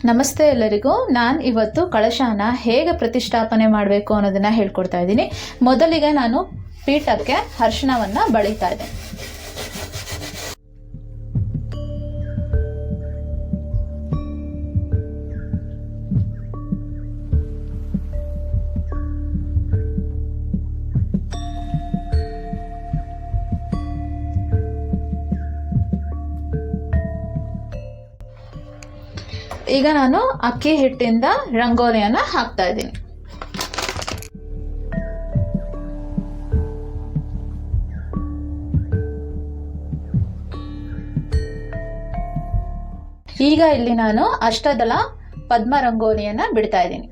ನಮಸ್ತೆ ಎಲ್ಲರಿಗೂ. ನಾನು ಇವತ್ತು ಕಳಶನ ಹೇಗೆ ಪ್ರತಿಷ್ಠಾಪನೆ ಮಾಡಬೇಕು ಅನ್ನೋದನ್ನ ಹೇಳ್ಕೊಡ್ತಾ ಇದ್ದೀನಿ. ಮೊದಲಿಗೆ ನಾನು ಪೀಠಕ್ಕೆ ಅರಿಶಿಣವನ್ನು ಬಳಿತಾ ಇದ್ದೆ. ಈಗ ನಾನು ಅಕ್ಕಿ ಹಿಟ್ಟಿಂದ ರಂಗೋಲಿಯನ್ನು ಹಾಕ್ತಾ ಇದ್ದೀನಿ. ಈಗ ಇಲ್ಲಿ ನಾನು ಅಷ್ಟದಳ ಪದ್ಮ ರಂಗೋಲಿಯನ್ನ ಬಿಡ್ತಾ ಇದ್ದೀನಿ.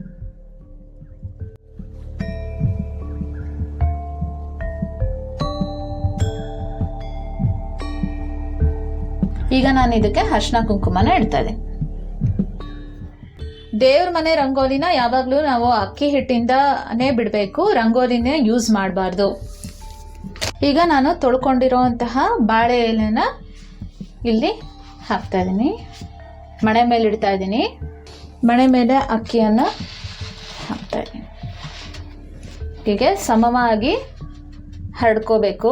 ಈಗ ನಾನು ಇದಕ್ಕೆ ಅರಿಶಿಣ ಕುಂಕುಮನ ಇಡ್ತಾ ಇದ್ದೀನಿ. ದೇವ್ರ ಮನೆ ರಂಗೋಲಿನ ಯಾವಾಗಲೂ ನಾವು ಅಕ್ಕಿ ಹಿಟ್ಟಿಂದನೇ ಬಿಡಬೇಕು, ರಂಗೋಲಿನೇ ಯೂಸ್ ಮಾಡಬಾರ್ದು. ಈಗ ನಾನು ತೊಳ್ಕೊಂಡಿರೋಂತಹ ಬಾಳೆ ಎಲೆನ ಇಲ್ಲಿ ಹಾಕ್ತಾ ಇದ್ದೀನಿ. ಮಣೆ ಮೇಲೆ ಇಡ್ತಾ ಇದ್ದೀನಿ. ಮಣೆ ಮೇಲೆ ಅಕ್ಕಿಯನ್ನು ಹಾಕ್ತಾ ಇದ್ದೀನಿ. ಹೀಗೆ ಸಮವಾಗಿ ಹರಡ್ಕೋಬೇಕು.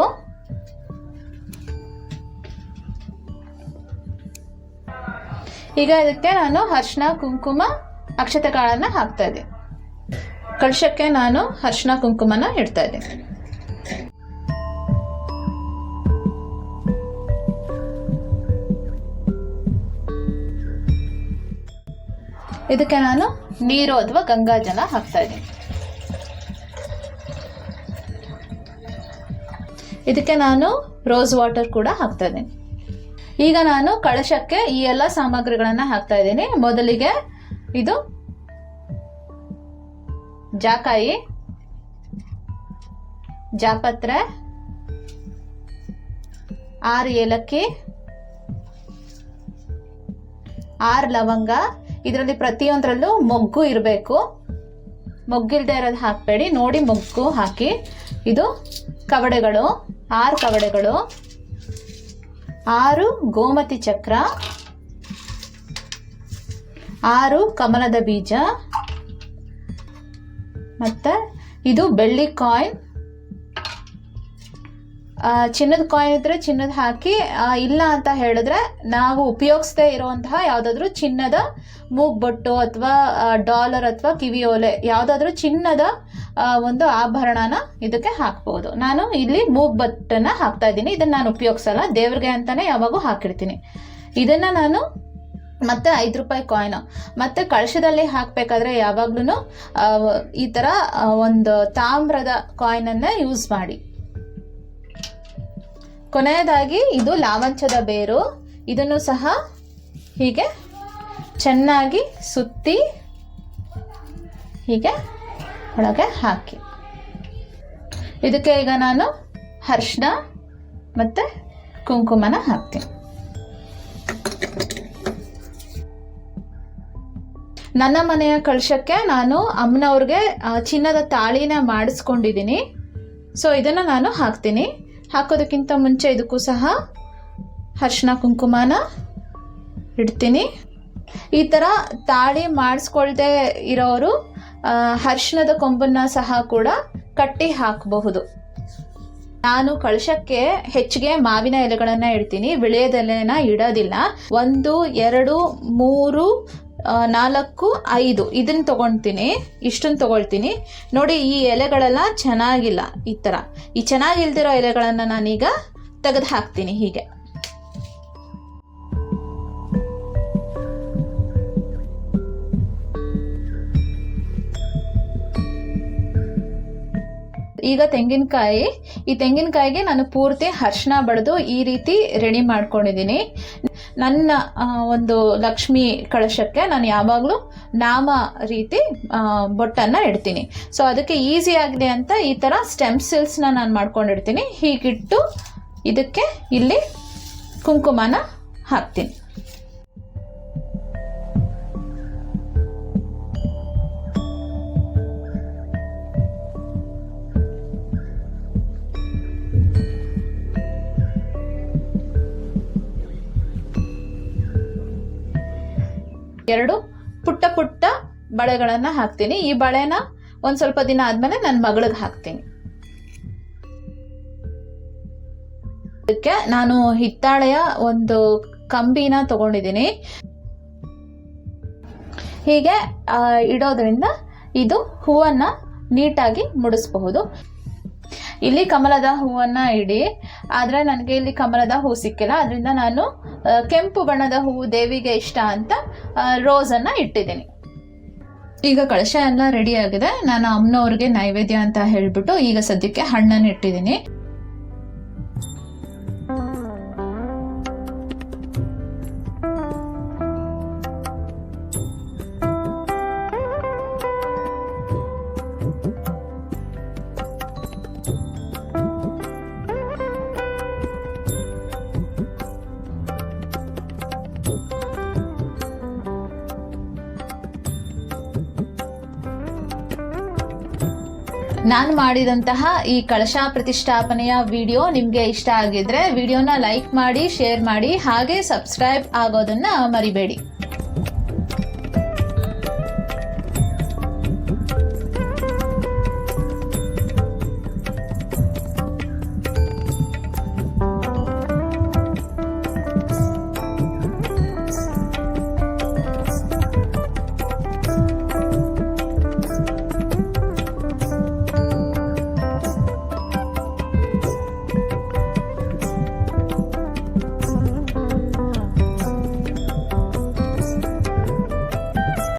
ಈಗ ಇದಕ್ಕೆ ನಾನು ಅರಿಶಿಣ ಕುಂಕುಮ ಅಕ್ಷತೆ ಕಾಳನ್ನ ಹಾಕ್ತಾ ಇದ್ದೀನಿ. ಕಳಶಕ್ಕೆ ನಾನು ಅರಿಶಿಣ ಕುಂಕುಮನ ಇಡ್ತಾ ಇದ್ದೀನಿ. ಇದಕ್ಕೆ ನಾನು ನೀರು ಅಥವಾ ಗಂಗಾಜಲ ಹಾಕ್ತಾ ಇದ್ದೀನಿ. ಇದಕ್ಕೆ ನಾನು ರೋಸ್ ವಾಟರ್ ಕೂಡ ಹಾಕ್ತಾ ಇದ್ದೀನಿ. ಈಗ ನಾನು ಕಳಶಕ್ಕೆ ಈ ಎಲ್ಲ ಸಾಮಗ್ರಿಗಳನ್ನ ಹಾಕ್ತಾ ಇದ್ದೀನಿ. ಮೊದಲಿಗೆ ಇದು ಜಾಕಾಯಿ, ಜಾಪತ್ರೆ, 6 ಏಲಕ್ಕಿ, 6 ಲವಂಗ. ಇದರಲ್ಲಿ ಪ್ರತಿಯೊಂದರಲ್ಲೂ ಮೊಗ್ಗು ಇರಬೇಕು. ಮೊಗ್ಗಿಲ್ದೇ ಇರೋದು ಹಾಕಬೇಡಿ, ನೋಡಿ ಮೊಗ್ಗು ಹಾಕಿ. ಇದು ಕವಡೆಗಳು, 6 ಕವಡೆಗಳು, 6 ಗೋಮತಿ ಚಕ್ರ, 6 ಕಮಲದ ಬೀಜ, ಮತ್ತೆ ಇದು ಬೆಳ್ಳಿ ಕಾಯಿನ್. ಚಿನ್ನದ ಕಾಯಿನ್ ಇದ್ರೆ ಚಿನ್ನದ ಹಾಕಿ, ಇಲ್ಲ ಅಂತ ಹೇಳಿದ್ರೆ ನಾವು ಉಪಯೋಗಿಸದೇ ಇರುವಂತಹ ಯಾವುದಾದ್ರೂ ಚಿನ್ನದ ಮೂಗ್ಬೊಟ್ಟು ಅಥವಾ ಡಾಲರ್ ಅಥವಾ ಕಿವಿಯೋಲೆ ಯಾವುದಾದ್ರೂ ಚಿನ್ನದ ಒಂದು ಆಭರಣನ ಇದಕ್ಕೆ ಹಾಕ್ಬೋದು. ನಾನು ಇಲ್ಲಿ ಮೂಗ್ಬೊಟ್ಟನ್ನ ಹಾಕ್ತಾ ಇದ್ದೀನಿ. ಇದನ್ನ ನಾನು ಉಪಯೋಗಿಸಲ್ಲ, ದೇವ್ರಿಗೆ ಅಂತಾನೆ ಯಾವಾಗೂ ಹಾಕಿರ್ತೀನಿ. ಇದನ್ನ ನಾನು ಮತ್ತೆ 5 ರೂಪಾಯಿ ಕಾಯಿನ್ ಮತ್ತೆ ಕಳಶದಲ್ಲಿ ಹಾಕಬೇಕಾದ್ರೆ ಯಾವಾಗ್ಲೂ ಈ ತರ ಒಂದು ತಾಮ್ರದ ಕಾಯಿನನ್ನ ಯೂಸ್ ಮಾಡಿ. ಕೊನೆಯದಾಗಿ ಇದು ಲಾವಂಚದ ಬೇರು. ಇದನ್ನು ಸಹ ಹೀಗೆ ಚೆನ್ನಾಗಿ ಸುತ್ತಿ ಹೀಗೆ ಒಳಗೆ ಹಾಕಿ. ಇದಕ್ಕೆ ಈಗ ನಾನು ಅರಿಶಿಣ ಮತ್ತೆ ಕುಂಕುಮನ ಹಾಕ್ತೀನಿ. ನನ್ನ ಮನೆಯ ಕಳಶಕ್ಕೆ ನಾನು ಅಮ್ಮನವ್ರಿಗೆ ಚಿನ್ನದ ತಾಳಿನ ಮಾಡಿಸ್ಕೊಂಡಿದ್ದೀನಿ. ಸೊ ಇದನ್ನು ನಾನು ಹಾಕ್ತೀನಿ. ಹಾಕೋದಕ್ಕಿಂತ ಮುಂಚೆ ಇದಕ್ಕೂ ಸಹ ಅರಿಶಿಣ ಕುಂಕುಮನ ಇಡ್ತೀನಿ. ಈ ಥರ ತಾಳಿ ಮಾಡಿಸ್ಕೊಳ್ದೆ ಇರೋರು ಅರಿಶಿಣದ ಕೊಂಬನ್ನ ಸಹ ಕೂಡ ಕಟ್ಟಿ ಹಾಕಬಹುದು. ನಾನು ಕಳಶಕ್ಕೆ ಹೆಚ್ಚಿಗೆ ಮಾವಿನ ಎಲೆಗಳನ್ನ ಇಡ್ತೀನಿ, ವಿಳೆಯದೆಲೆನ ಇಡೋದಿಲ್ಲ. 1, 2, 3, 4, 5 ಇದನ್ನ ತಗೊಳ್ತೀನಿ. ಇಷ್ಟನ್ನು ತಗೊಳ್ತೀನಿ. ನೋಡಿ, ಈ ಎಲೆಗಳೆಲ್ಲ ಚೆನ್ನಾಗಿಲ್ಲ. ಈ ಥರ ಈ ಚೆನ್ನಾಗಿಲ್ದಿರೋ ಎಲೆಗಳನ್ನು ನಾನೀಗ ತೆಗೆದು ಹಾಕ್ತೀನಿ. ಹೀಗೆ ಈಗ ತೆಂಗಿನಕಾಯಿ, ಈ ತೆಂಗಿನಕಾಯಿಗೆ ನಾನು ಪೂರ್ತಿ ಅರಿಶಿಣ ಬಡಿದು ಈ ರೀತಿ ರೆಡಿ ಮಾಡ್ಕೊಂಡಿದ್ದೀನಿ. ನನ್ನ ಒಂದು ಲಕ್ಷ್ಮಿ ಕಳಶಕ್ಕೆ ನಾನು ಯಾವಾಗಲೂ ನಾಮ ರೀತಿ ಬೊಟ್ಟನ್ನು ಇಡ್ತೀನಿ. ಸೊ ಅದಕ್ಕೆ ಈಸಿ ಆಗಲಿ ಅಂತ ಈ ಥರ ಸ್ಟೆಮ್ಸಿಲ್ಸ್ನ ನಾನು ಮಾಡ್ಕೊಂಡಿರ್ತೀನಿ. ಹೀಗಿಟ್ಟು ಇದಕ್ಕೆ ಇಲ್ಲಿ ಕುಂಕುಮನ ಹಾಕ್ತೀನಿ. ಪುಟ್ಟ ಪುಟ್ಟ ಬಳೆಗಳನ್ನು ಹಾಕ್ತೀನಿ. ಈ ಬಳೆನ ಒಂದು ಸ್ವಲ್ಪ ದಿನ ಆದಮೇಲೆ ನನ್ನ ಮಗಳಿಗೆ ಹಾಕ್ತೀನಿ. ಅದಕ್ಕೆ ನಾನು ಹಿತ್ತಾಳೆಯ ಒಂದು ಕಂಬಿನ ತಗೊಂಡಿದ್ದೀನಿ. ಹೀಗೆ ಇಡೋದ್ರಿಂದ ಇದು ಹೂವನ್ನು ನೀಟಾಗಿ ಮುಡಿಸಬಹುದು. ಇಲ್ಲಿ ಕಮಲದ ಹೂವನ್ನು ಇಡಿ, ಆದರೆ ನನಗೆ ಇಲ್ಲಿ ಕಮಲದ ಹೂ ಸಿಕ್ಕಿಲ್ಲ. ಅದರಿಂದ ನಾನು ಕೆಂಪು ಬಣ್ಣದ ಹೂವು ದೇವಿಗೆ ಇಷ್ಟ ಅಂತ ರೋಸನ್ನು ಇಟ್ಟಿದ್ದೀನಿ. ಈಗ ಕಳಶ ಎಲ್ಲ ರೆಡಿ ಆಗಿದೆ. ನಾನು ಅಮ್ಮನವ್ರಿಗೆ ನೈವೇದ್ಯ ಅಂತ ಹೇಳಿಬಿಟ್ಟು ಈಗ ಸದ್ಯಕ್ಕೆ ಹಣ್ಣನ್ನು ಇಟ್ಟಿದ್ದೀನಿ. ನಾನು ಮಾಡಿದಂತಹ ಈ ಕಳಶ ಪ್ರತಿಷ್ಠಾಪನೆಯ ವಿಡಿಯೋ ನಿಮಗೆ ಇಷ್ಟ ಆಗಿದ್ರೆ ವಿಡಿಯೋನ ಲೈಕ್ ಮಾಡಿ, ಶೇರ್ ಮಾಡಿ, ಹಾಗೆ ಸಬ್ಸ್ಕ್ರೈಬ್ ಆಗೋದನ್ನು ಮರಿಬೇಡಿ.